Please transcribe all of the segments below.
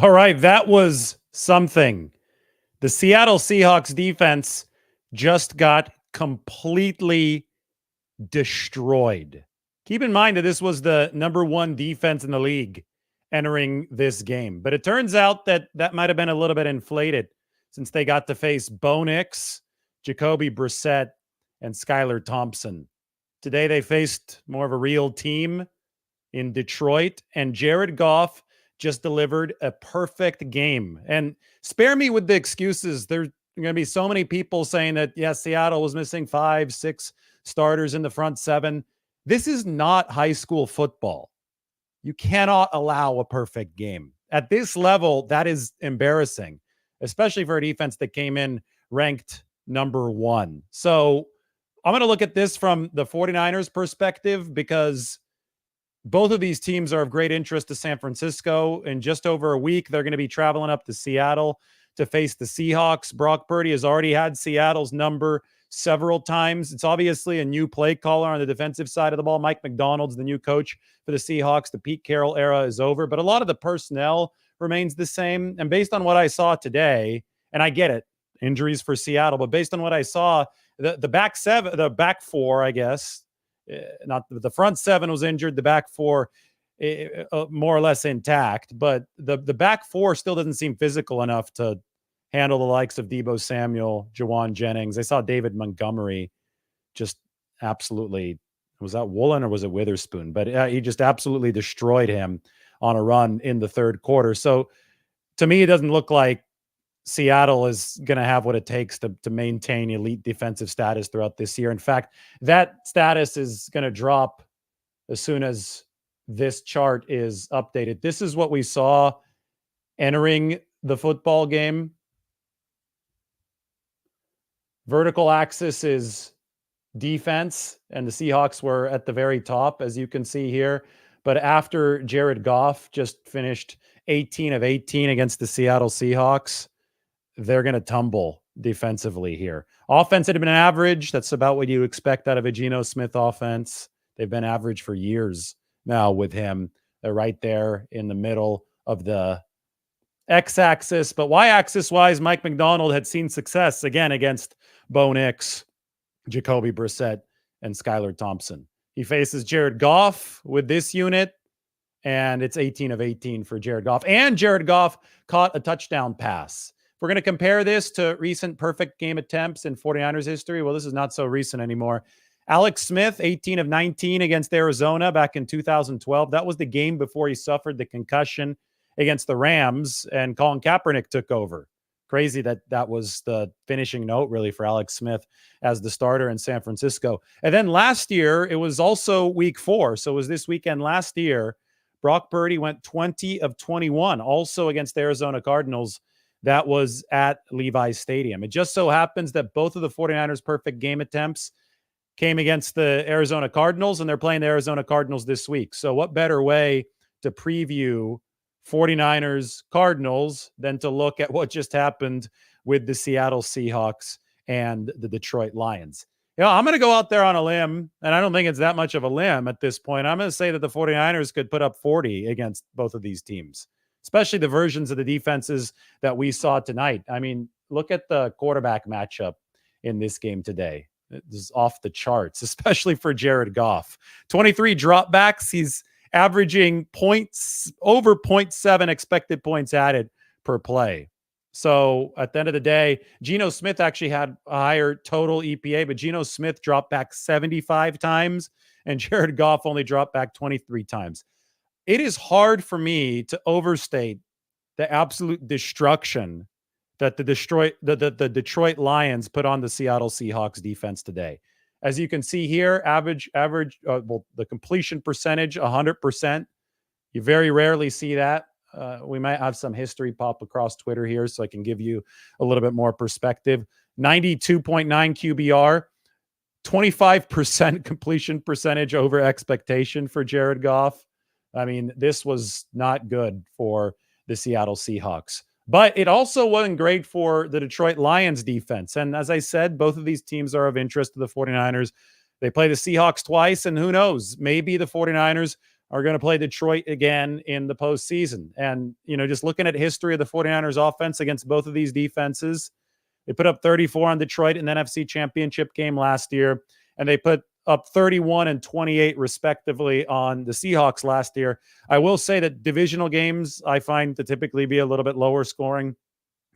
All right, that was something. The Seattle Seahawks defense just got completely destroyed. Keep in mind that this was the number one defense in the league entering this game. But it turns out that that might have been a little bit inflated since they got to face Bo Nix, Jacoby Brissett, and Skylar Thompson. Today they faced more of a real team in Detroit, and Jared Goff just delivered a perfect game. And spare me with the excuses. There's going to be so many people saying that, yeah, Seattle was missing 5, 6 starters in the front seven. This is not high school football. You cannot allow a perfect game. At this level, that is embarrassing, especially for a defense that came in ranked number 1. So I'm going to look at this from the 49ers perspective because both of these teams are of great interest to San Francisco. In just over a week, they're going to be traveling up to Seattle to face the Seahawks. Brock Purdy has already had Seattle's number several times. It's obviously a new play caller on the defensive side of the ball. Mike McDonald's the new coach for the Seahawks. The Pete Carroll era is over, but a lot of the personnel remains the same. And based on what I saw today, and I get it, injuries for Seattle, but based on what I saw, the back four, I guess, not the front seven was injured. The back four more or less intact, but the back four still doesn't seem physical enough to handle the likes of Deebo Samuel, Jawan Jennings. I saw David Montgomery just absolutely, was that Woolen or was it Witherspoon? But he just absolutely destroyed him on a run in the third quarter. So to me, it doesn't look like Seattle is going to have what it takes to maintain elite defensive status throughout this year. In fact, that status is going to drop as soon as this chart is updated. This is what we saw entering the football game. Vertical axis is defense, and the Seahawks were at the very top, as you can see here. But after Jared Goff just finished 18 of 18 against the Seattle Seahawks, they're going to tumble defensively here. Offense had been average. That's about what you expect out of a Geno Smith offense. They've been average for years now with him. They're right there in the middle of the x-axis. But y-axis wise, Mike McDonald had seen success again against Bo Nix, Jacoby Brissett, and Skylar Thompson. He faces Jared Goff with this unit, and it's 18 of 18 for Jared Goff. And Jared Goff caught a touchdown pass. If we're going to compare this to recent perfect game attempts in 49ers history, well, this is not so recent anymore. Alex Smith, 18 of 19 against Arizona back in 2012. That was the game before he suffered the concussion against the Rams, and Colin Kaepernick took over. Crazy that was the finishing note, really, for Alex Smith as the starter in San Francisco. And then last year, it was also week 4. So it was this weekend last year. Brock Purdy went 20 of 21, also against the Arizona Cardinals. That was at Levi's Stadium. It just so happens that both of the 49ers' perfect game attempts came against the Arizona Cardinals, and they're playing the Arizona Cardinals this week. So what better way to preview 49ers Cardinals than to look at what just happened with the Seattle Seahawks and the Detroit Lions? You know, I'm going to go out there on a limb, and I don't think it's that much of a limb at this point. I'm going to say that the 49ers could put up 40 against both of these teams, especially the versions of the defenses that we saw tonight. I mean, look at the quarterback matchup in this game today. This is off the charts, especially for Jared Goff. 23 dropbacks. He's averaging over 0.7 expected points added per play. So at the end of the day, Geno Smith actually had a higher total EPA, but Geno Smith dropped back 75 times, and Jared Goff only dropped back 23 times. It is hard for me to overstate the absolute destruction that the Detroit Lions put on the Seattle Seahawks defense today. As you can see here, the completion percentage, 100%. You very rarely see that. We might have some history pop across Twitter here, so I can give you a little bit more perspective. 92.9 QBR, 25% completion percentage over expectation for Jared Goff. I mean, this was not good for the Seattle Seahawks. But it also wasn't great for the Detroit Lions defense. And as I said, both of these teams are of interest to the 49ers. They play the Seahawks twice, and who knows, maybe the 49ers are going to play Detroit again in the postseason. And, just looking at history of the 49ers offense against both of these defenses, they put up 34 on Detroit in the NFC Championship game last year, and they put up 31 and 28 respectively on the Seahawks last year. I will say that divisional games I find to typically be a little bit lower scoring.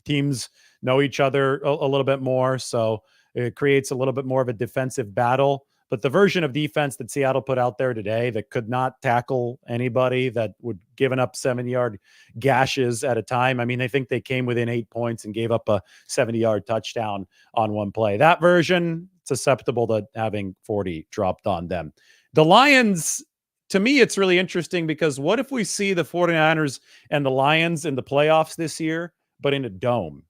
Teams know each other a little bit more, so it creates a little bit more of a defensive battle. But the version of defense that Seattle put out there today that could not tackle anybody, that would given up 7-yard gashes at a time. I mean, I think they came within 8 points and gave up a 70-yard touchdown on one play. That version, susceptible to having 40 dropped on them. The Lions, to me, it's really interesting because what if we see the 49ers and the Lions in the playoffs this year, but in a dome?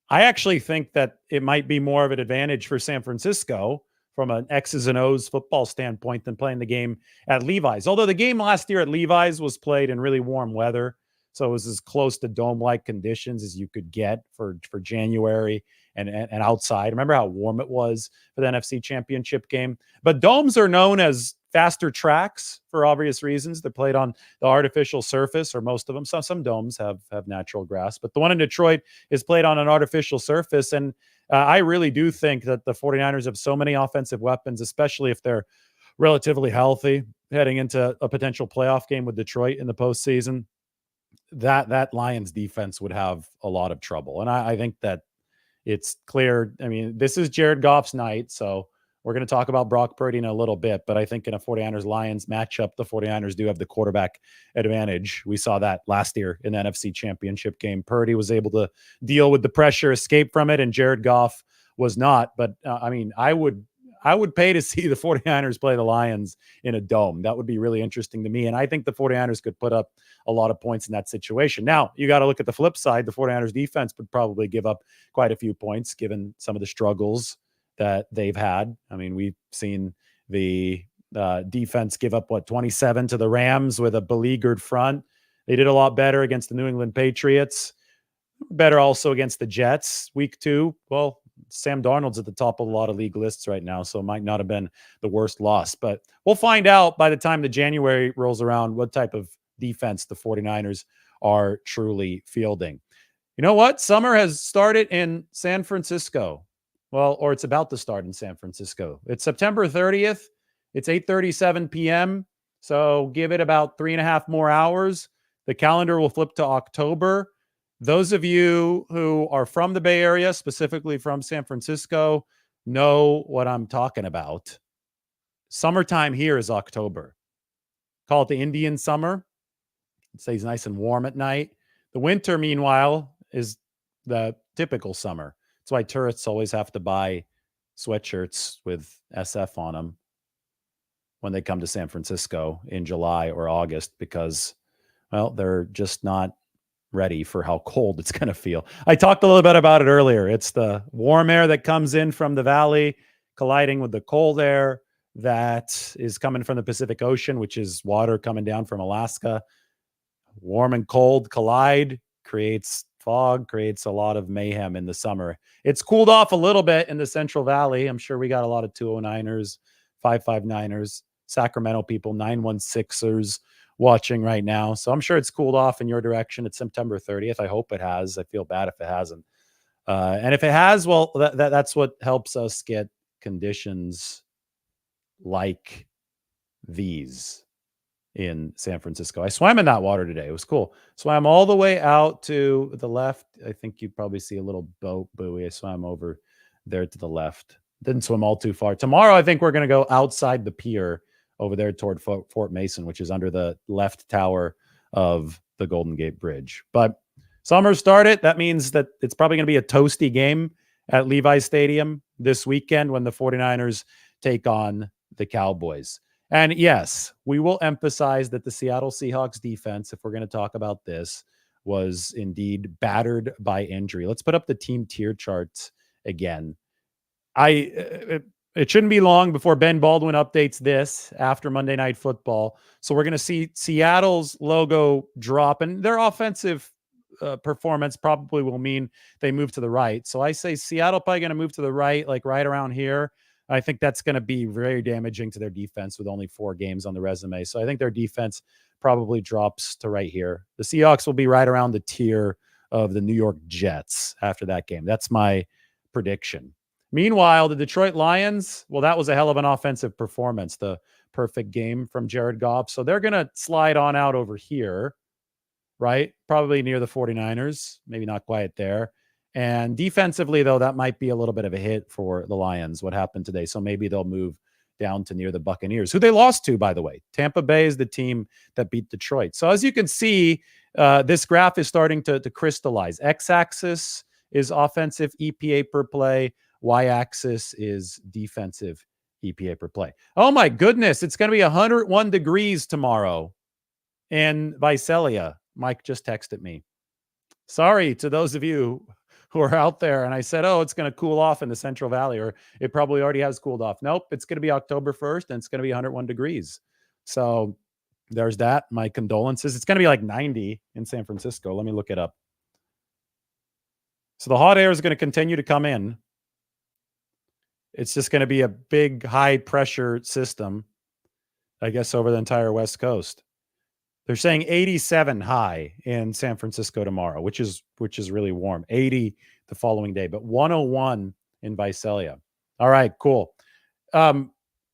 I actually think that it might be more of an advantage for San Francisco from an X's and O's football standpoint than playing the game at Levi's. Although the game last year at Levi's was played in really warm weather, so it was as close to dome-like conditions as you could get for January and outside. Remember how warm it was for the NFC Championship game? But domes are known as faster tracks for obvious reasons. They're played on the artificial surface, or most of them. Some domes have natural grass, but the one in Detroit is played on an artificial surface. And I really do think that the 49ers have so many offensive weapons, especially if they're relatively healthy heading into a potential playoff game with Detroit in the postseason, that Lions defense would have a lot of trouble. And I think that it's clear. I mean, this is Jared Goff's night, so we're going to talk about Brock Purdy in a little bit, but I think in a 49ers-Lions matchup, the 49ers do have the quarterback advantage. We saw that last year in the NFC Championship game. Purdy was able to deal with the pressure, escape from it, and Jared Goff was not. But, I mean, I would pay to see the 49ers play the Lions in a dome. That would be really interesting to me, and I think the 49ers could put up a lot of points in that situation. Now, you got to look at the flip side. The 49ers defense would probably give up quite a few points given some of the struggles that they've had. I mean, we've seen the defense give up 27 to the Rams with a beleaguered front. They did a lot better against the New England Patriots, better also against the Jets week 2. Well, Sam Darnold's at the top of a lot of league lists right now, so it might not have been the worst loss, but we'll find out by the time the January rolls around what type of defense the 49ers are truly fielding. You know what? Summer has started in San Francisco. Well, or it's about to start in San Francisco. It's September 30th. It's 8:37 p.m. So give it about 3.5 more hours. The calendar will flip to October. Those of you who are from the Bay Area, specifically from San Francisco, know what I'm talking about. Summertime here is October. Call it the Indian summer. It stays nice and warm at night. The winter, meanwhile, is the typical summer. That's why tourists always have to buy sweatshirts with SF on them when they come to San Francisco in July or August because, well, they're just not ready for how cold it's going to feel. I talked a little bit about it earlier. It's the warm air that comes in from the valley colliding with the cold air that is coming from the Pacific Ocean, which is water coming down from Alaska. Warm and cold collide, creates fog, creates a lot of mayhem in the summer. It's cooled off a little bit in the Central Valley. I'm sure we got a lot of 209ers, 559ers, Sacramento people, 916ers watching right now. So I'm sure it's cooled off in your direction. It's September 30th. I hope it has. I feel bad if it hasn't. And if it has, well, that's what helps us get conditions like these in San Francisco. I swam in that water today. It was cool. Swam all the way out to the left. I think you probably see a little boat buoy. I swam over there to the left. Didn't swim all too far. Tomorrow, I think we're going to go outside the pier over there toward Fort Mason, which is under the left tower of the Golden Gate Bridge. But summer started. That means that it's probably going to be a toasty game at Levi's Stadium this weekend when the 49ers take on the Cowboys. And yes, we will emphasize that the Seattle Seahawks defense, if we're going to talk about this, was indeed battered by injury. Let's put up the team tier charts again. It shouldn't be long before Ben Baldwin updates this after Monday Night Football. So we're going to see Seattle's logo drop, and their offensive performance probably will mean they move to the right. So I say Seattle probably going to move to the right, like right around here. I think that's going to be very damaging to their defense with only 4 games on the resume. So I think their defense probably drops to right here. The Seahawks will be right around the tier of the New York Jets after that game. That's my prediction. Meanwhile, the Detroit Lions, well, that was a hell of an offensive performance, the perfect game from Jared Goff. So they're going to slide on out over here, right? Probably near the 49ers, maybe not quite there. And defensively, though, that might be a little bit of a hit for the Lions, what happened today. So maybe they'll move down to near the Buccaneers, who they lost to, by the way. Tampa Bay is the team that beat Detroit. So as you can see, this graph is starting to crystallize. X-axis is offensive EPA per play. Y-axis is defensive EPA per play. Oh, my goodness. It's going to be 101 degrees tomorrow in Visalia. Mike just texted me. Sorry to those of you who are out there. And I said, oh, it's going to cool off in the Central Valley, or it probably already has cooled off. Nope, it's going to be October 1st, and it's going to be 101 degrees. So there's that. My condolences. It's going to be like 90 in San Francisco. Let me look it up. So the hot air is going to continue to come in. It's just going to be a big, high-pressure system, I guess, over the entire West Coast. They're saying 87 high in San Francisco tomorrow, which is really warm. 80 the following day, but 101 in Visalia. All right, cool.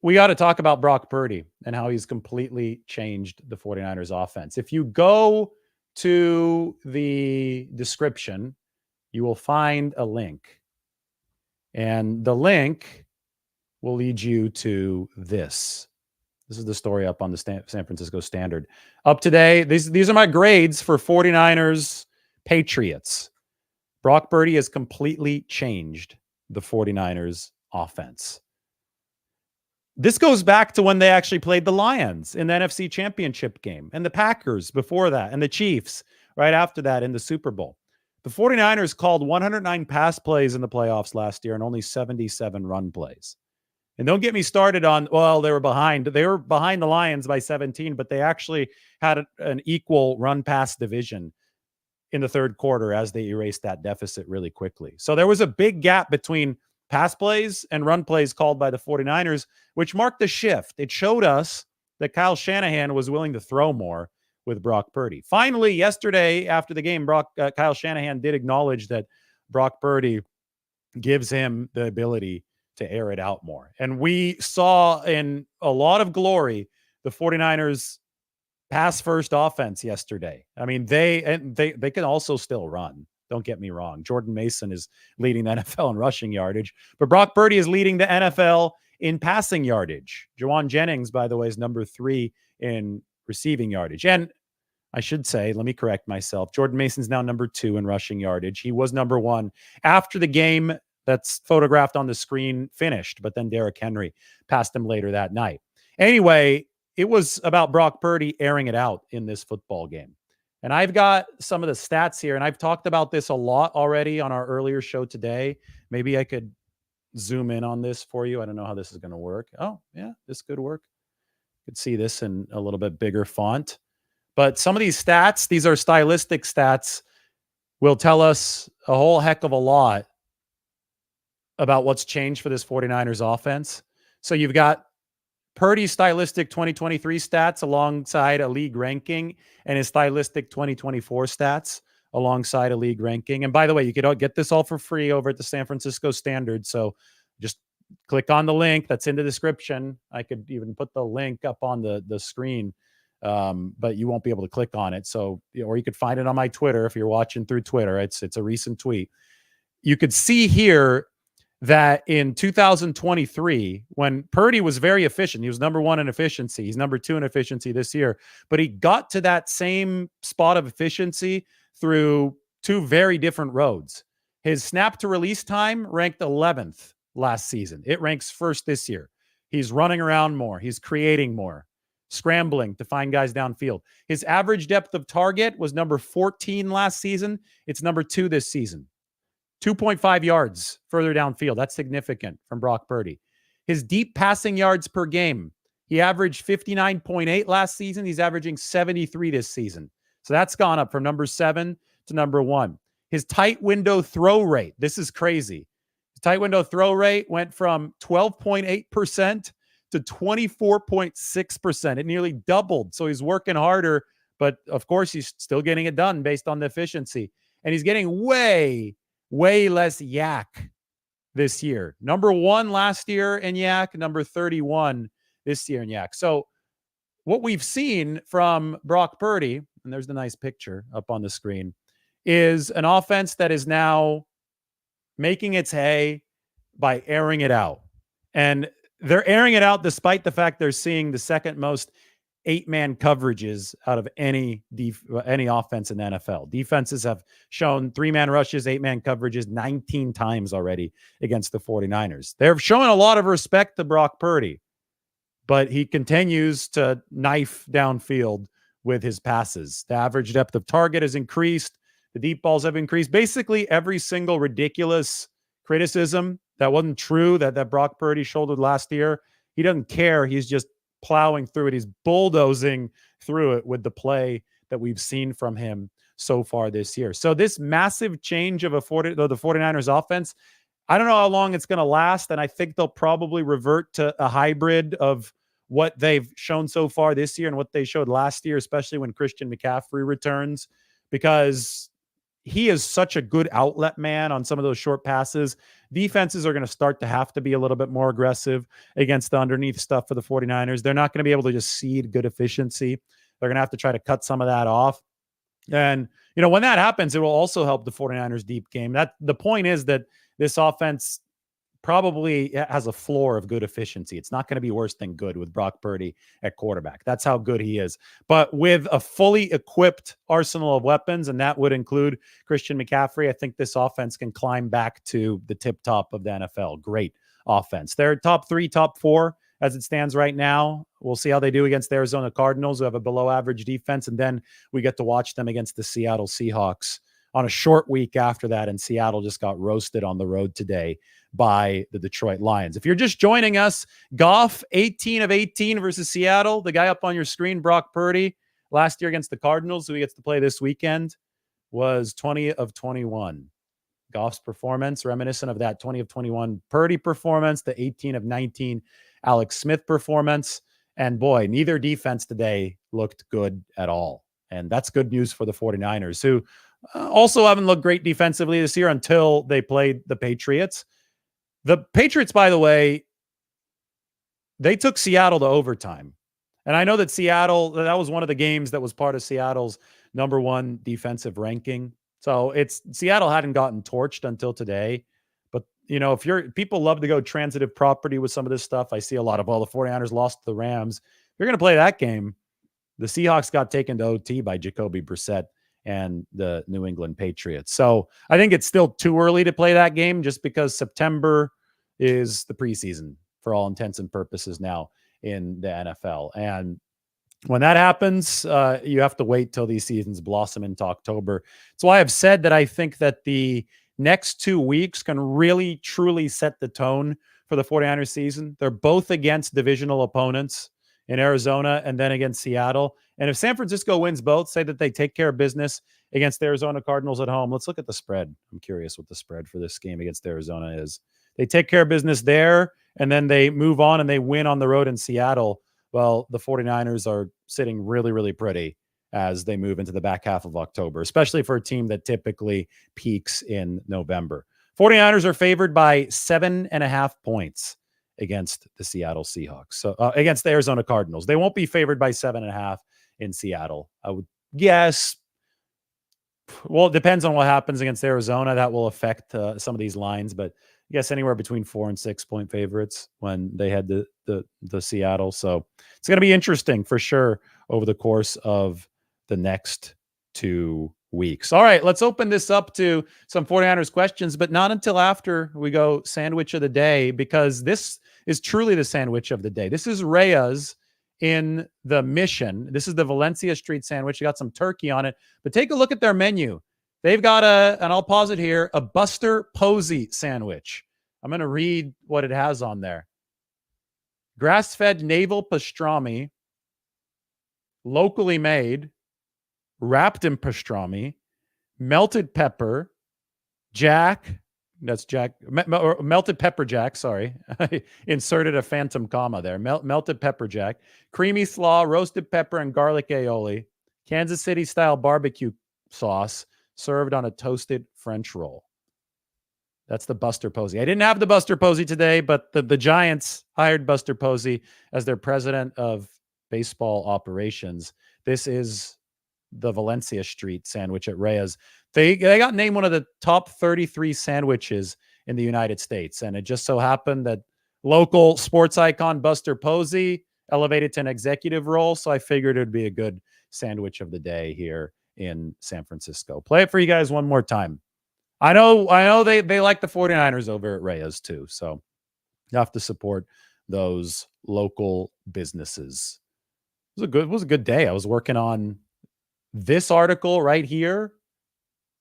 We got to talk about Brock Purdy and how he's completely changed the 49ers offense. If you go to the description, you will find a link. And the link will lead you to this. This is the story up on the San Francisco Standard. Up today, these are my grades for 49ers Patriots. Brock Purdy has completely changed the 49ers offense. This goes back to when they actually played the Lions in the NFC Championship game, and the Packers before that, and the Chiefs right after that in the Super Bowl. The 49ers called 109 pass plays in the playoffs last year and only 77 run plays. And don't get me started on, well, they were behind. They were behind the Lions by 17, but they actually had an equal run-pass division in the third quarter as they erased that deficit really quickly. So there was a big gap between pass plays and run plays called by the 49ers, which marked a shift. It showed us that Kyle Shanahan was willing to throw more with Brock Purdy. Finally, yesterday after the game, Kyle Shanahan did acknowledge that Brock Purdy gives him the ability to air it out more. And we saw in a lot of glory the 49ers pass first offense yesterday. I mean, they can also still run. Don't get me wrong. Jordan Mason is leading the NFL in rushing yardage, but Brock Purdy is leading the NFL in passing yardage. Juwan Jennings, by the way, is number 3 in receiving yardage. And I should say, let me correct myself. Jordan Mason's now number 2 in rushing yardage. He was number 1 after the game that's photographed on the screen finished, but then Derrick Henry passed him later that night. Anyway, it was about Brock Purdy airing it out in this football game. And I've got some of the stats here, and I've talked about this a lot already on our earlier show today. Maybe I could zoom in on this for you. I don't know how this is going to work. Oh, yeah, this could work. You could see this in a little bit bigger font. But some of these stats, these are stylistic stats, will tell us a whole heck of a lot about what's changed for this 49ers offense. So you've got Purdy's stylistic 2023 stats alongside a league ranking, and his stylistic 2024 stats alongside a league ranking. And by the way, you could get this all for free over at the San Francisco Standard. So just click on the link that's in the description. I could even put the link up on the screen, but you won't be able to click on it. So, or you could find it on my Twitter if you're watching through Twitter. It's a recent tweet. You could see here that in 2023, when Purdy was very efficient, he was number 1 in efficiency. He's number 2 in efficiency this year, but he got to that same spot of efficiency through 2 very different roads. His snap to release time ranked 11th last season. It ranks 1st this year. He's running around more. He's creating more, scrambling to find guys downfield. His average depth of target was number 14 last season. It's number 2 this season. 2.5 yards further downfield. That's significant from Brock Purdy. His deep passing yards per game, he averaged 59.8 last season. He's averaging 73 this season. So that's gone up from number 7 to number 1. His tight window throw rate, this is crazy. Tight window throw rate went from 12.8% to 24.6%. It nearly doubled. So he's working harder, but of course he's still getting it done based on the efficiency. And he's getting way, way less yak this year. Number 1 last year in yak, number 31 this year in yak. So what we've seen from Brock Purdy, and there's the nice picture up on the screen, is an offense that is now making its hay by airing it out. And they're airing it out despite the fact they're seeing the second most 8-man coverages out of any offense in the NFL. Defenses have shown 3-man rushes, 8-man coverages 19 times already against the 49ers. They're showing a lot of respect to Brock Purdy, but he continues to knife downfield with his passes. The average depth of target has increased. The deep balls have increased. Basically, every single ridiculous criticism that wasn't true that Brock Purdy shouldered last year, he doesn't care. He's just plowing through it. He's bulldozing through it with the play that we've seen from him so far this year. So this massive change of the 49ers offense, I don't know how long it's going to last, and I think they'll probably revert to a hybrid of what they've shown so far this year and what they showed last year, especially when Christian McCaffrey returns, because he is such a good outlet man on some of those short passes. Defenses are going to start to have to be a little bit more aggressive against the underneath stuff for the 49ers. They're not going to be able to just seed good efficiency. They're going to have to try to cut some of that off. And, when that happens, it will also help the 49ers deep game. The point is that this offense probably has a floor of good efficiency. It's not going to be worse than good with Brock Purdy at quarterback. That's how good he is. But with a fully equipped arsenal of weapons, and that would include Christian McCaffrey, I think this offense can climb back to the tip top of the NFL. Great offense. They're top 3, top 4 as it stands right now. We'll see how they do against the Arizona Cardinals, who have a below average defense. And then we get to watch them against the Seattle Seahawks on a short week after that. And Seattle just got roasted on the road today by the Detroit Lions. If you're just joining us, Goff, 18 of 18 versus Seattle. The guy up on your screen, Brock Purdy, last year against the Cardinals, who he gets to play this weekend, was 20 of 21. Goff's performance, reminiscent of that 20 of 21 Purdy performance, the 18 of 19 Alex Smith performance. And boy, neither defense today looked good at all. And that's good news for the 49ers, who also haven't looked great defensively this year until they played the Patriots. The Patriots, by the way, they took Seattle to overtime. And I know that that was one of the games that was part of Seattle's number 1 defensive ranking. So Seattle hadn't gotten torched until today. But, if people love to go transitive property with some of this stuff, I see a lot of, the 49ers lost to the Rams. If you're going to play that game, the Seahawks got taken to OT by Jacoby Brissett and the New England Patriots. So I think it's still too early to play that game, just because September is the preseason for all intents and purposes now in the NFL. And when that happens, you have to wait till these seasons blossom into October. That's why I've said that I think that the next 2 weeks can really, truly set the tone for the 49ers season. They're both against divisional opponents in Arizona and then against Seattle. And if San Francisco wins both, say that they take care of business against the Arizona Cardinals at home. Let's look at the spread. I'm curious what the spread for this game against Arizona is. They take care of business there, and then they move on and they win on the road in Seattle. Well, the 49ers are sitting really, really pretty as they move into the back half of October, especially for a team that typically peaks in November. 49ers are favored by 7.5 points against the Seattle Seahawks. So against the Arizona Cardinals. They won't be favored by 7.5 in Seattle. I would guess. Well, it depends on what happens against Arizona. That will affect some of these lines, but I guess anywhere between 4 and 6 point favorites when they head the Seattle. So it's going to be interesting for sure over the course of the next 2 weeks. All right, let's open this up to some 49ers questions, but not until after we go sandwich of the day, because this is truly the sandwich of the day. This is Rhea's in the Mission. This is the Valencia Street sandwich. You got some turkey on it, but take a look at their menu. They've got and I'll pause it here, a Buster Posey sandwich. I'm going to read what it has on there. Grass-fed navel pastrami, locally made, wrapped in pastrami, melted pepper, jack, That's Jack. Melted pepper jack. Sorry. I inserted a phantom comma there. Melted pepper jack, creamy slaw, roasted pepper, and garlic aioli. Kansas City style barbecue sauce served on a toasted French roll. That's the Buster Posey. I didn't have the Buster Posey today, but the Giants hired Buster Posey as their president of baseball operations. This is the Valencia Street sandwich at Reyes. They got named one of the top 33 sandwiches in the United States. And it just so happened that local sports icon Buster Posey elevated to an executive role. So I figured it would be a good sandwich of the day here in San Francisco. Play it for you guys one more time. I know they like the 49ers over at Reyes too. So you have to support those local businesses. It was a good day. I was working on this article right here.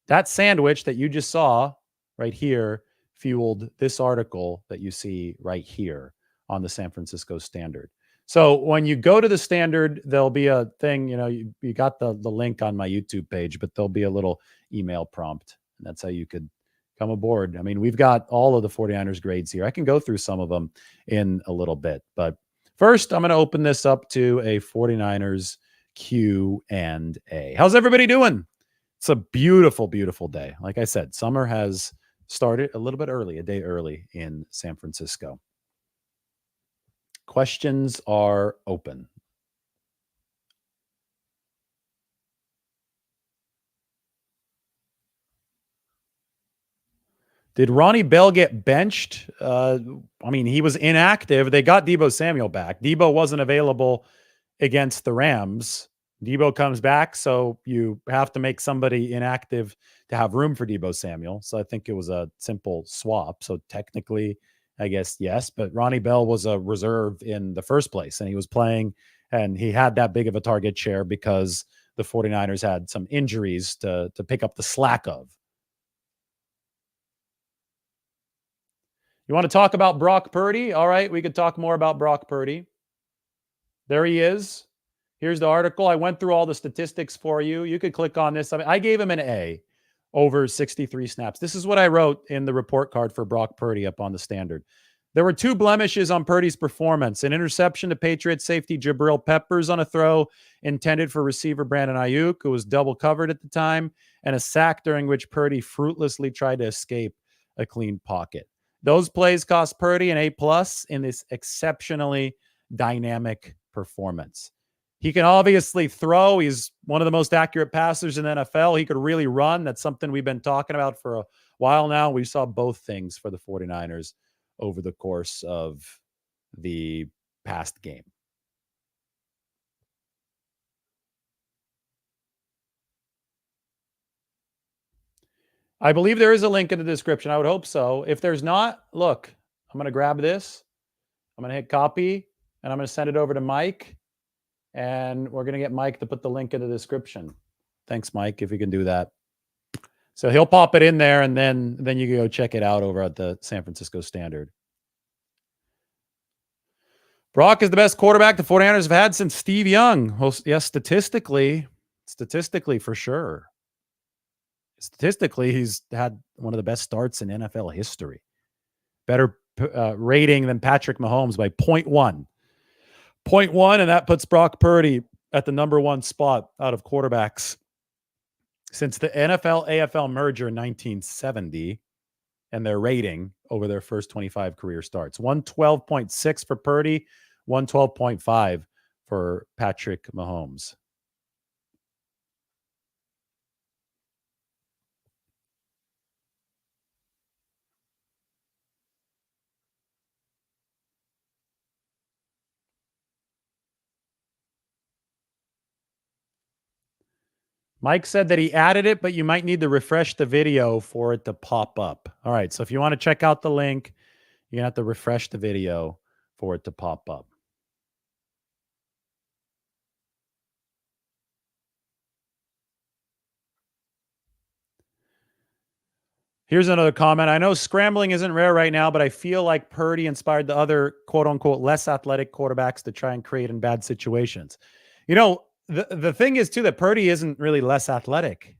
That sandwich that you just saw right here fueled this article that you see right here on the San Francisco Standard. So when you go to the Standard, there'll be a thing, you got the link on my YouTube page, but there'll be a little email prompt. And that's how you could come aboard. I mean, we've got all of the 49ers grades here. I can go through some of them in a little bit. But first, I'm going to open this up to a 49ers Q&A. How's everybody doing? It's a beautiful, beautiful day. Like I said, summer has started a little bit early, a day early in San Francisco. Questions are open. Did Ronnie Bell get benched? He was inactive. They got Deebo Samuel back. Deebo wasn't available against the Rams. Deebo comes back, so you have to make somebody inactive to have room for Deebo Samuel. So I think it was a simple swap. So technically, I guess, yes. But Ronnie Bell was a reserve in the first place, and he was playing, and he had that big of a target share because the 49ers had some injuries to pick up the slack of. You want to talk about Brock Purdy? All right, we could talk more about Brock Purdy. There he is. Here's the article. I went through all the statistics for you. You could click on this. I gave him an A over 63 snaps. This is what I wrote in the report card for Brock Purdy up on the Standard. There were two blemishes on Purdy's performance: an interception to Patriots safety Jabril Peppers on a throw intended for receiver Brandon Ayuk, who was double covered at the time, and a sack during which Purdy fruitlessly tried to escape a clean pocket. Those plays cost Purdy an A+ in this exceptionally dynamic performance. He can obviously throw. He's one of the most accurate passers in the NFL. He could really run. That's something we've been talking about for a while now. We saw both things for the 49ers over the course of the past game. I believe there is a link in the description. I would hope so. If there's not, look, I'm going to grab this. I'm going to hit copy, and I'm going to send it over to Mike. And we're going to get Mike to put the link in the description. Thanks, Mike, if you can do that. So he'll pop it in there, and then you can go check it out over at the San Francisco Standard. Brock is the best quarterback the 49ers have had since Steve Young. Well, yes, statistically for sure. Statistically, he's had one of the best starts in NFL history. Better rating than Patrick Mahomes by 0.1. 0.1, and that puts Brock Purdy at the number one spot out of quarterbacks since the NFL-AFL merger in 1970, and their rating over their first 25 career starts. 112.6 for Purdy, 112.5 for Patrick Mahomes. Mike said that he added it, but you might need to refresh the video for it to pop up. All right, so if you want to check out the link, you're going to have to refresh the video for it to pop up. Here's another comment. I know scrambling isn't rare right now, but I feel like Purdy inspired the other quote-unquote less athletic quarterbacks to try and create in bad situations. The thing is, too, that Purdy isn't really less athletic.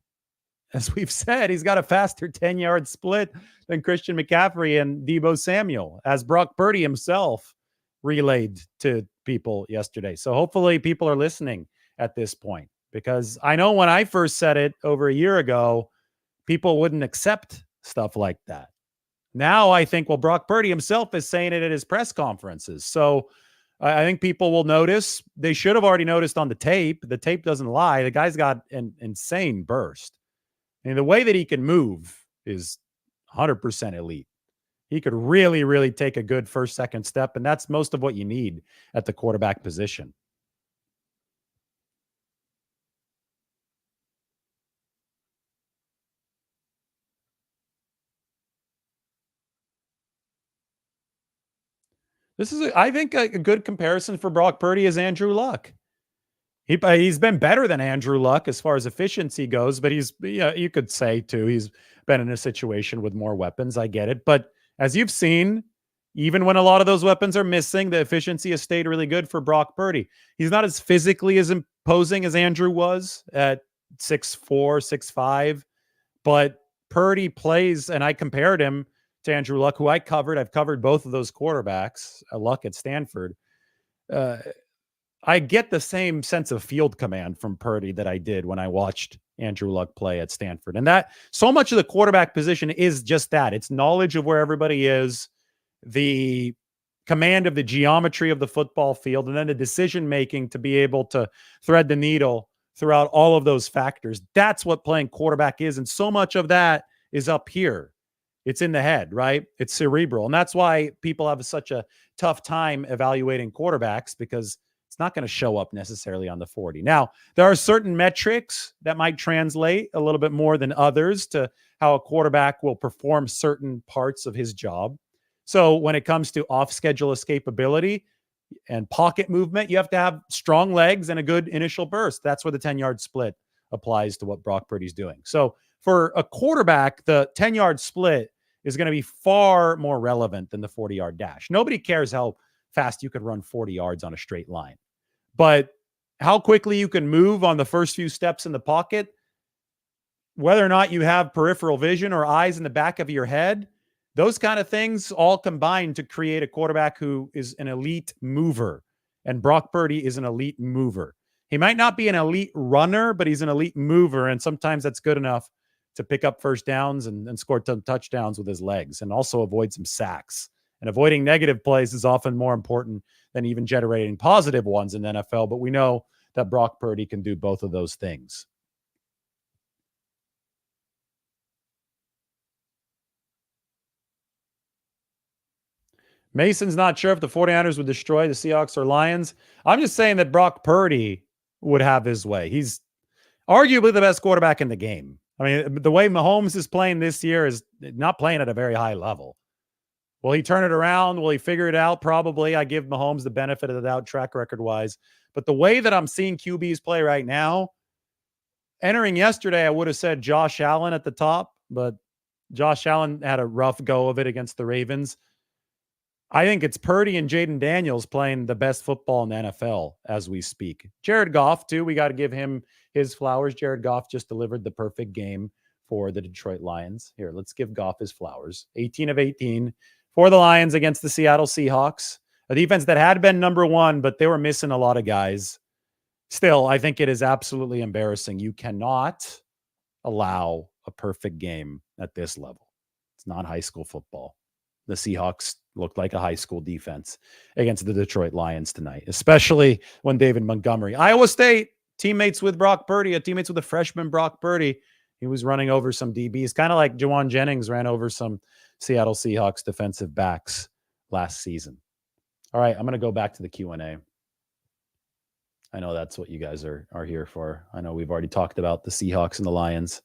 as we've said, he's got a faster 10-yard split than Christian McCaffrey and Deebo Samuel, as Brock Purdy himself relayed to people yesterday. So hopefully people are listening at this point, because I know when I first said it over a year ago, people wouldn't accept stuff like that. Now I think, well, Brock Purdy himself is saying it at his press conferences. So I think people will notice. They should have already noticed on the tape. The tape doesn't lie. The guy's got an insane burst. And the way that he can move is 100% elite. He could really, really take a good first, second step. And that's most of what you need at the quarterback position. This is, I think, a good comparison for Brock Purdy is Andrew Luck. He's been better than Andrew Luck as far as efficiency goes, but you could say too, he's been in a situation with more weapons. I get it. But as you've seen, even when a lot of those weapons are missing, the efficiency has stayed really good for Brock Purdy. He's not as physically as imposing as Andrew was at 6'4", 6'5", but Purdy plays, and I compared him to Andrew Luck, who I covered. I've covered both of those quarterbacks, Luck at Stanford. I get the same sense of field command from Purdy that I did when I watched Andrew Luck play at Stanford. And that so much of the quarterback position is just that. It's knowledge of where everybody is, the command of the geometry of the football field, and then the decision-making to be able to thread the needle throughout all of those factors. That's what playing quarterback is. And so much of that is up here. It's in the head, right? It's cerebral. And that's why people have such a tough time evaluating quarterbacks, because it's not going to show up necessarily on the 40. Now, there are certain metrics that might translate a little bit more than others to how a quarterback will perform certain parts of his job. So when it comes to off-schedule escapability and pocket movement, you have to have strong legs and a good initial burst. That's where the 10-yard split applies to what Brock Purdy's doing. So for a quarterback, the 10-yard split is going to be far more relevant than the 40-yard dash. Nobody cares how fast you could run 40 yards on a straight line, but how quickly you can move on the first few steps in the pocket, whether or not you have peripheral vision or eyes in the back of your head, those kind of things all combine to create a quarterback who is an elite mover. And Brock Purdy is an elite mover. He might not be an elite runner, but he's an elite mover. And sometimes that's good enough to pick up first downs and score some touchdowns with his legs, and also avoid some sacks. And avoiding negative plays is often more important than even generating positive ones in the NFL. But we know that Brock Purdy can do both of those things. Mason's not sure if the 49ers would destroy the Seahawks or Lions. I'm just saying that Brock Purdy would have his way. He's arguably the best quarterback in the game. I mean, the way Mahomes is playing this year is not playing at a very high level. Will he turn it around? Will he figure it out? Probably. I give Mahomes the benefit of the doubt track record-wise. But the way that I'm seeing QBs play right now, entering yesterday, I would have said Josh Allen at the top, but Josh Allen had a rough go of it against the Ravens. I think it's Purdy and Jaden Daniels playing the best football in the NFL as we speak. Jared Goff, too. We got to give him his flowers. Jared Goff just delivered the perfect game for the Detroit Lions. Here, let's give Goff his flowers. 18 of 18 for the Lions against the Seattle Seahawks, a defense that had been number one, but they were missing a lot of guys. Still, I think it is absolutely embarrassing. You cannot allow a perfect game at this level. It's not high school football. The Seahawks looked like a high school defense against the Detroit Lions tonight, especially when David Montgomery, Iowa State, teammates with Brock Purdy, teammates with the freshman Brock Purdy. He was running over some DBs, kind of like Jawan Jennings ran over some Seattle Seahawks defensive backs last season. All right, I'm going to go back to the Q&A. I know that's what you guys are here for. I know we've already talked about the Seahawks and the Lions.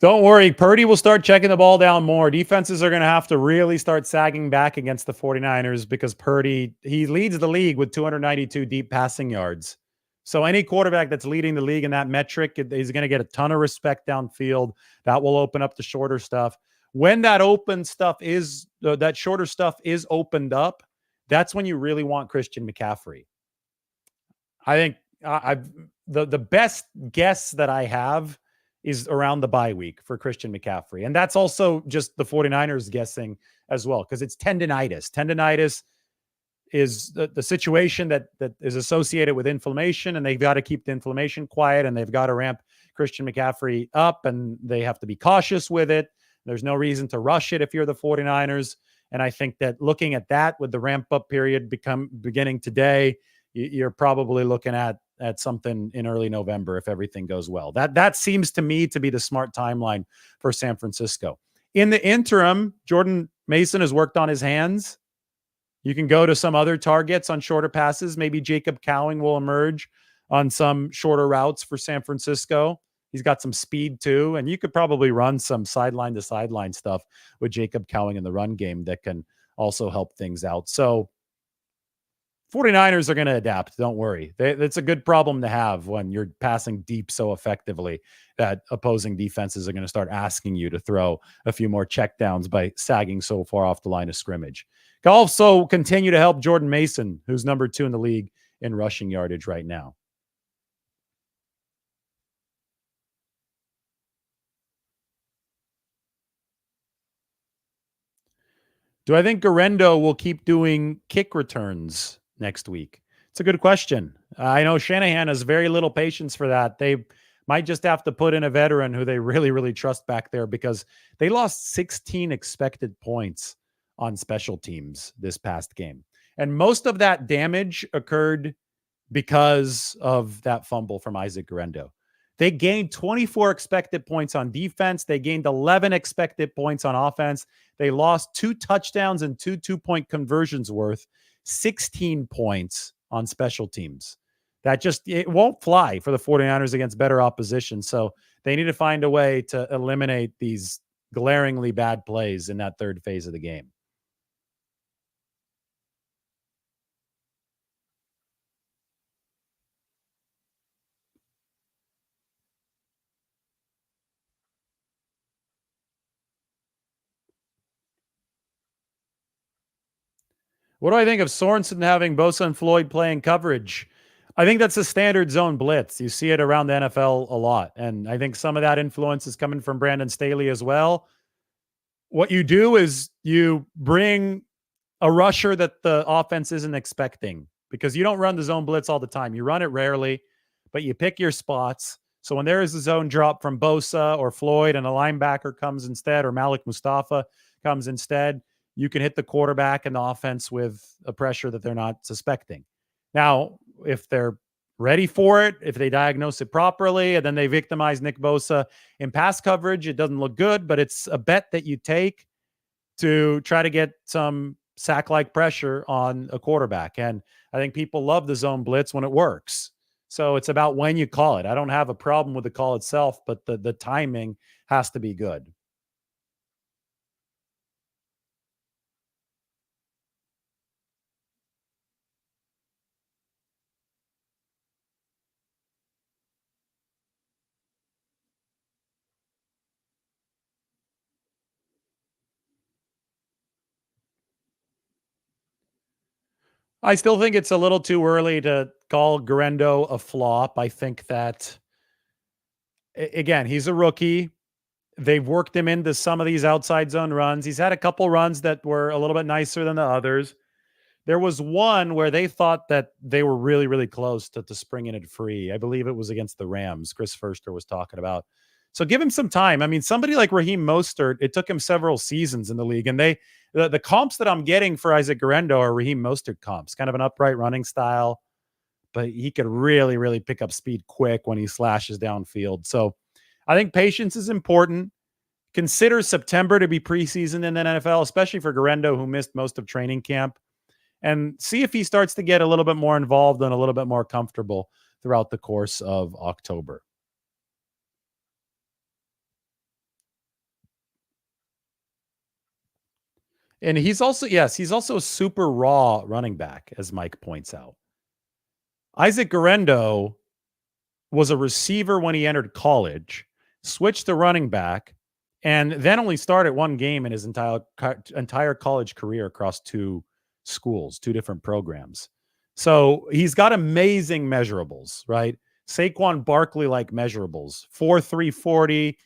Don't worry, Purdy will start checking the ball down more. Defenses are going to have to really start sagging back against the 49ers because Purdy, he leads the league with 292 deep passing yards. So any quarterback that's leading the league in that metric is going to get a ton of respect downfield. That will open up the shorter stuff. When that open stuff is, that shorter stuff is opened up, that's when you really want Christian McCaffrey. I think I've the best guess that I have is around the bye week for Christian McCaffrey. And that's also just the 49ers guessing as well, because it's tendonitis. Tendonitis is the situation that is associated with inflammation, and they've got to keep the inflammation quiet, and they've got to ramp Christian McCaffrey up, and they have to be cautious with it. There's no reason to rush it if you're the 49ers. And I think that looking at that with the ramp up period beginning today, you're probably looking at something in early November if everything goes well. That seems to me to be the smart timeline for San Francisco. In the interim, Jordan Mason has worked on his hands. You can go to some other targets on shorter passes. Maybe Jacob Cowing will emerge on some shorter routes for San Francisco. He's got some speed too, and you could probably run some sideline to sideline stuff with Jacob Cowing in the run game that can also help things out. So 49ers are going to adapt. Don't worry. It's a good problem to have when you're passing deep so effectively that opposing defenses are going to start asking you to throw a few more checkdowns by sagging so far off the line of scrimmage. Can also continue to help Jordan Mason, who's number 2 in the league in rushing yardage right now. Do I think Garendo will keep doing kick returns next week? It's a good question. I know Shanahan has very little patience for that. They might just have to put in a veteran who they really, really trust back there, because they lost 16 expected points on special teams this past game. And most of that damage occurred because of that fumble from Isaac Garendo. They gained 24 expected points on defense. They gained 11 expected points on offense. They lost 2 touchdowns and 2 2-point conversions worth 16 points on special teams. It won't fly for the 49ers against better opposition. So they need to find a way to eliminate these glaringly bad plays in that third phase of the game. What do I think of Sorensen having Bosa and Floyd playing coverage? I think that's a standard zone blitz. You see it around the NFL a lot. And I think some of that influence is coming from Brandon Staley as well. What you do is you bring a rusher that the offense isn't expecting, because you don't run the zone blitz all the time. You run it rarely, but you pick your spots. So when there is a zone drop from Bosa or Floyd and a linebacker comes instead, or Malik Mustafa comes instead, you can hit the quarterback and the offense with a pressure that they're not suspecting. Now, if they're ready for it, if they diagnose it properly, and then they victimize Nick Bosa in pass coverage, it doesn't look good, but it's a bet that you take to try to get some sack-like pressure on a quarterback. And I think people love the zone blitz when it works. So it's about when you call it. I don't have a problem with the call itself, but the timing has to be good. I still think it's a little too early to call Garendo a flop. I think that, again, he's a rookie. They've worked him into some of these outside zone runs. He's had a couple runs that were a little bit nicer than the others. There was one where they thought that they were really, really close to springing it free. I believe it was against the Rams. Chris Furster was talking about. So give him some time. I mean, somebody like Raheem Mostert, it took him several seasons in the league. And the comps that I'm getting for Isaac Garendo are Raheem Mostert comps, kind of an upright running style, but he could really, really pick up speed quick when he slashes downfield. So I think patience is important. Consider September to be preseason in the NFL, especially for Garendo, who missed most of training camp, and see if he starts to get a little bit more involved and a little bit more comfortable throughout the course of October. And he's also a super raw running back, as Mike points out. Isaac Garendo was a receiver when he entered college, switched to running back, and then only started one game in his entire college career across 2 schools, 2 different programs. So he's got amazing measurables, right? Saquon Barkley-like measurables, 4'3", 40,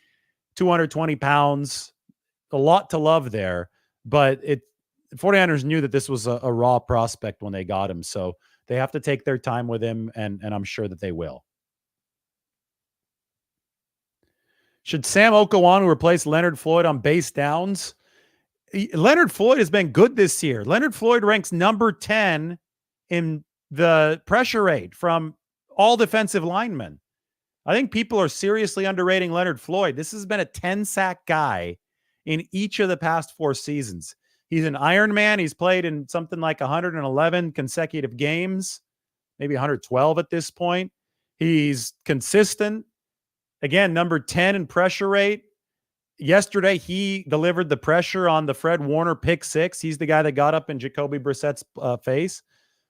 220 pounds, a lot to love there. But the 49ers knew that this was a raw prospect when they got him. So they have to take their time with him, and I'm sure that they will. Should Sam Okawanu replace Leonard Floyd on base downs? Leonard Floyd has been good this year. Leonard Floyd ranks number 10 in the pressure rate from all defensive linemen. I think people are seriously underrating Leonard Floyd. This has been a 10-sack guy in each of the past 4 seasons. He's an Iron Man. He's played in something like 111 consecutive games, maybe 112 at this point. He's consistent. Again, number 10 in pressure rate. Yesterday, he delivered the pressure on the Fred Warner pick 6. He's the guy that got up in Jacoby Brissett's face.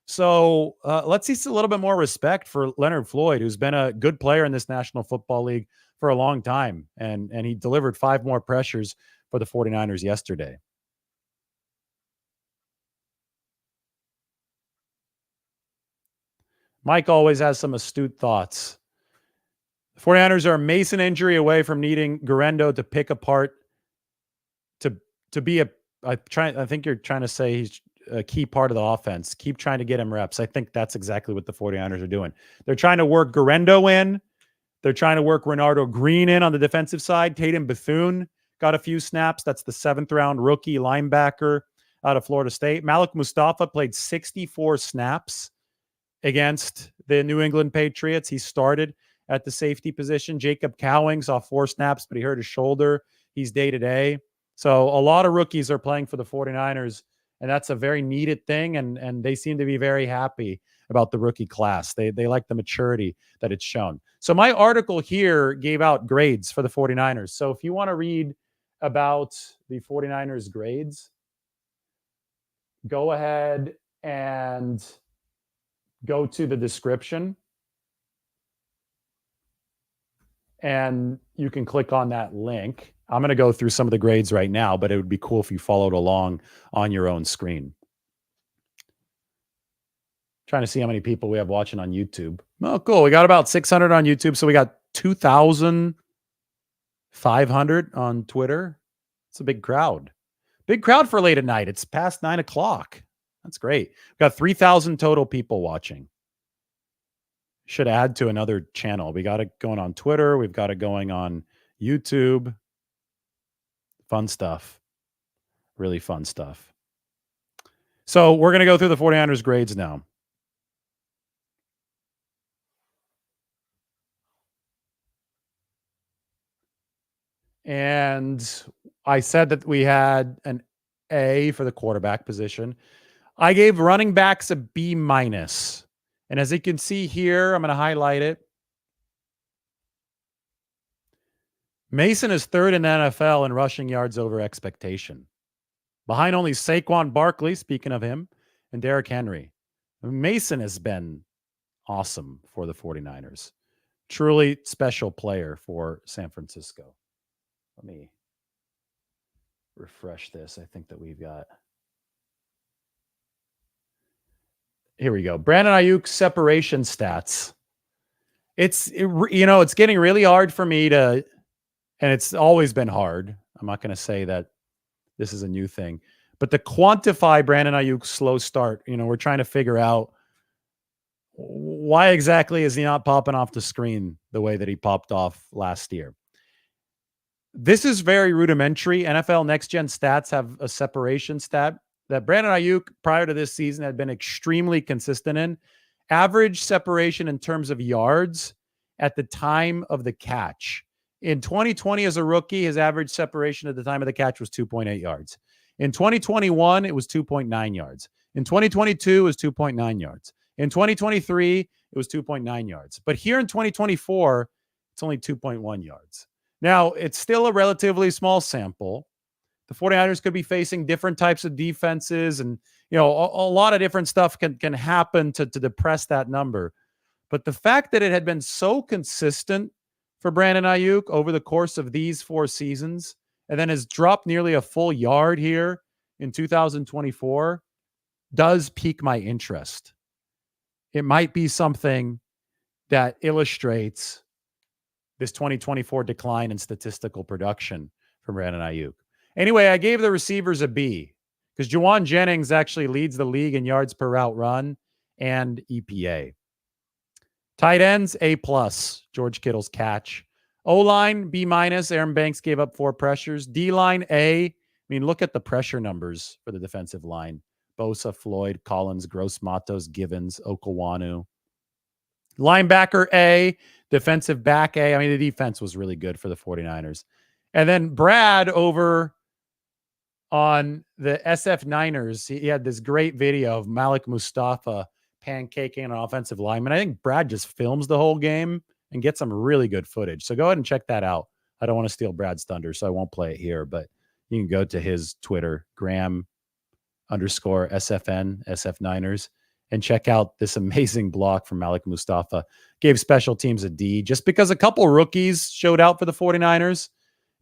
So let's see a little bit more respect for Leonard Floyd, who's been a good player in this National Football League for a long time. And he delivered 5 more pressures for the 49ers yesterday. Mike always has some astute thoughts. The 49ers are a Mason injury away from needing Guerendo to pick apart to be I think you're trying to say he's a key part of the offense. Keep trying to get him reps. I think that's exactly what the 49ers are doing. They're trying to work Guerendo in. They're trying to work Renardo Green in on the defensive side. Tatum Bethune got a few snaps. That's the 7th-round rookie linebacker out of Florida State. Malik Mustafa played 64 snaps against the New England Patriots. He started at the safety position. Jacob Cowing saw 4 snaps, but he hurt his shoulder. He's day-to-day. So a lot of rookies are playing for the 49ers, and that's a very needed thing, and they seem to be very happy about the rookie class. They like the maturity that it's shown. So my article here gave out grades for the 49ers. So if you want to read about the 49ers grades, go ahead and go to the description, and you can click on that link. I'm going to go through some of the grades right now, but it would be cool if you followed along on your own screen. Trying to see how many people we have watching on YouTube. Oh, cool. We got about 600 on YouTube. So we got 2,500 on Twitter. It's a big crowd. Big crowd for late at night. It's past 9 o'clock. That's great. We've got 3,000 total people watching. Should add to another channel. We got it going on Twitter. We've got it going on YouTube. Fun stuff. Really fun stuff. So we're going to go through the 49ers grades now. And I said that we had an A for the quarterback position. I gave running backs a B-. And as you can see here, I'm going to highlight it. Mason is 3rd in the NFL in rushing yards over expectation, behind only Saquon Barkley, speaking of him, and Derrick Henry. Mason has been awesome for the 49ers. Truly special player for San Francisco. Let me refresh this. I think that we've got... Here we go. Brandon Ayuk separation stats. It's getting really hard for me to... And it's always been hard. I'm not going to say that this is a new thing. But to quantify Brandon Ayuk's slow start, we're trying to figure out why exactly is he not popping off the screen the way that he popped off last year. This is very rudimentary. NFL Next Gen Stats have a separation stat that Brandon Ayuk, prior to this season, had been extremely consistent in. Average separation in terms of yards at the time of the catch. In 2020, as a rookie, his average separation at the time of the catch was 2.8 yards. In 2021, it was 2.9 yards. In 2022, it was 2.9 yards. In 2023, it was 2.9 yards. But here in 2024, it's only 2.1 yards. Now, it's still a relatively small sample. The 49ers could be facing different types of defenses, and a lot of different stuff can happen to depress that number. But the fact that it had been so consistent for Brandon Ayuk over the course of these 4 seasons, and then has dropped nearly a full yard here in 2024, does pique my interest. It might be something that illustrates this 2024 decline in statistical production from Brandon Ayuk. Anyway, I gave the receivers a B because Juwan Jennings actually leads the league in yards per route run and EPA. Tight ends, A+, George Kittle's catch. O-line, B-, Aaron Banks gave up 4 pressures. D-line, A. I mean, look at the pressure numbers for the defensive line. Bosa, Floyd, Collins, Gross Matos, Givens, Okawanu. Linebacker, A. Defensive back, A. I mean, the defense was really good for the 49ers. And then Brad over on the SF Niners, he had this great video of Malik Mustafa pancaking an offensive lineman. I think Brad just films the whole game and gets some really good footage. So go ahead and check that out. I don't want to steal Brad's thunder, so I won't play it here, but you can go to his Twitter, Graham_SFN, SF Niners, and check out this amazing block from Malik Mustafa. Gave special teams a D just because a couple rookies showed out for the 49ers.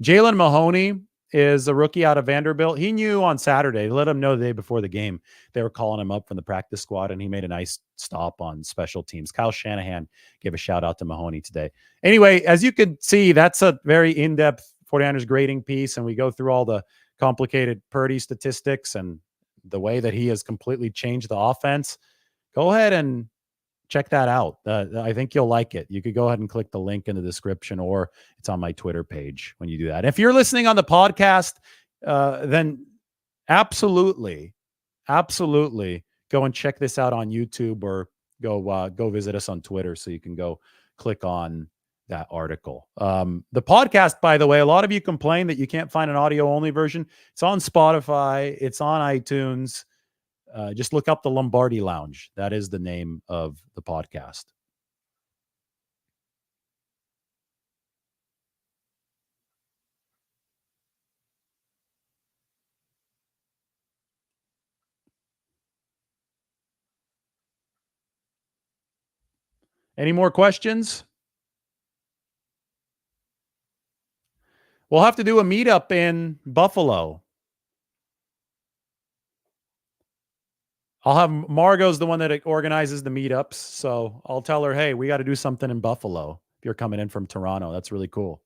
Jalen Mahoney is a rookie out of Vanderbilt. He knew on Saturday, let him know the day before the game, they were calling him up from the practice squad, and he made a nice stop on special teams. Kyle Shanahan gave a shout out to Mahoney today. Anyway, as you can see, that's a very in-depth 49ers grading piece, and we go through all the complicated Purdy statistics and the way that he has completely changed the offense. Go ahead and check that out. I think you'll like it. You could go ahead and click the link in the description, or it's on my Twitter page when you do that. If you're listening on the podcast, then absolutely go and check this out on YouTube, or go visit us on Twitter so you can go click on that article. The podcast, by the way, a lot of you complain that you can't find an audio only version. It's on Spotify. It's on iTunes. Just look up the Lombardi Lounge. That is the name of the podcast. Any more questions? We'll have to do a meetup in Buffalo. I'll have Margot's the one that organizes the meetups. So I'll tell her, hey, we got to do something in Buffalo. If you're coming in from Toronto, that's really cool.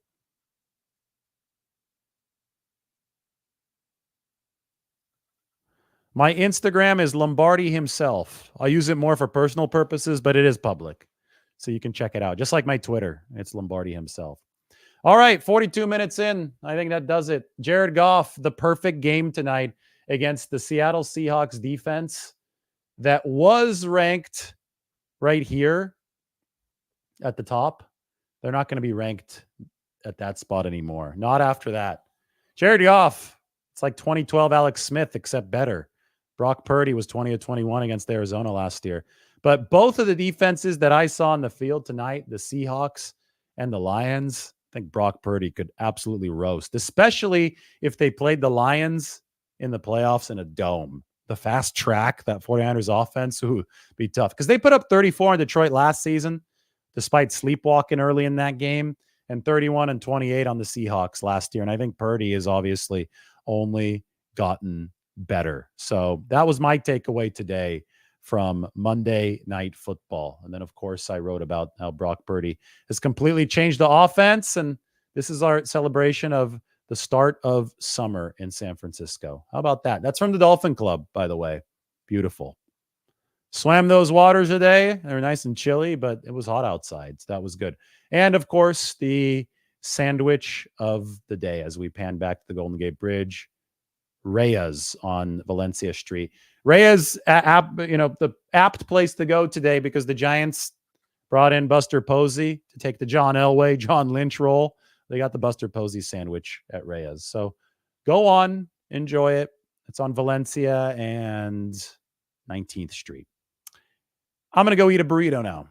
My Instagram is Lombardi himself. I'll use it more for personal purposes, but it is public. So you can check it out. Just like my Twitter, it's Lombardi himself. All right, 42 minutes in. I think that does it. Jared Goff, the perfect game tonight against the Seattle Seahawks defense that was ranked right here at the top. They're not going to be ranked at that spot anymore. Not after that. Jared Goff, it's like 2012 Alex Smith, except better. Brock Purdy was 20-21 against Arizona last year. But both of the defenses that I saw on the field tonight, the Seahawks and the Lions, I think Brock Purdy could absolutely roast, especially if they played the Lions in the playoffs in a dome. The fast track, that 49ers offense, would be tough. Because they put up 34 in Detroit last season, despite sleepwalking early in that game, and 31-28 on the Seahawks last year. And I think Purdy has obviously only gotten better. So that was my takeaway today from Monday Night Football. And then, of course, I wrote about how Brock Purdy has completely changed the offense. And this is our celebration of the start of summer in San Francisco. How about that? That's from the Dolphin Club, by the way. Beautiful. Swam those waters today. They were nice and chilly, but it was hot outside. So that was good. And, of course, the sandwich of the day as we pan back to the Golden Gate Bridge. Reyes on Valencia Street. Reyes, the apt place to go today because the Giants brought in Buster Posey to take the John Elway, John Lynch role. They got the Buster Posey sandwich at Reyes. So go on, enjoy it. It's on Valencia and 19th Street. I'm going to go eat a burrito now.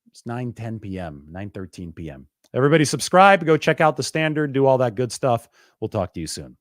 It's 9:10 p.m., 9:13 p.m. Everybody subscribe, go check out the Standard, do all that good stuff. We'll talk to you soon.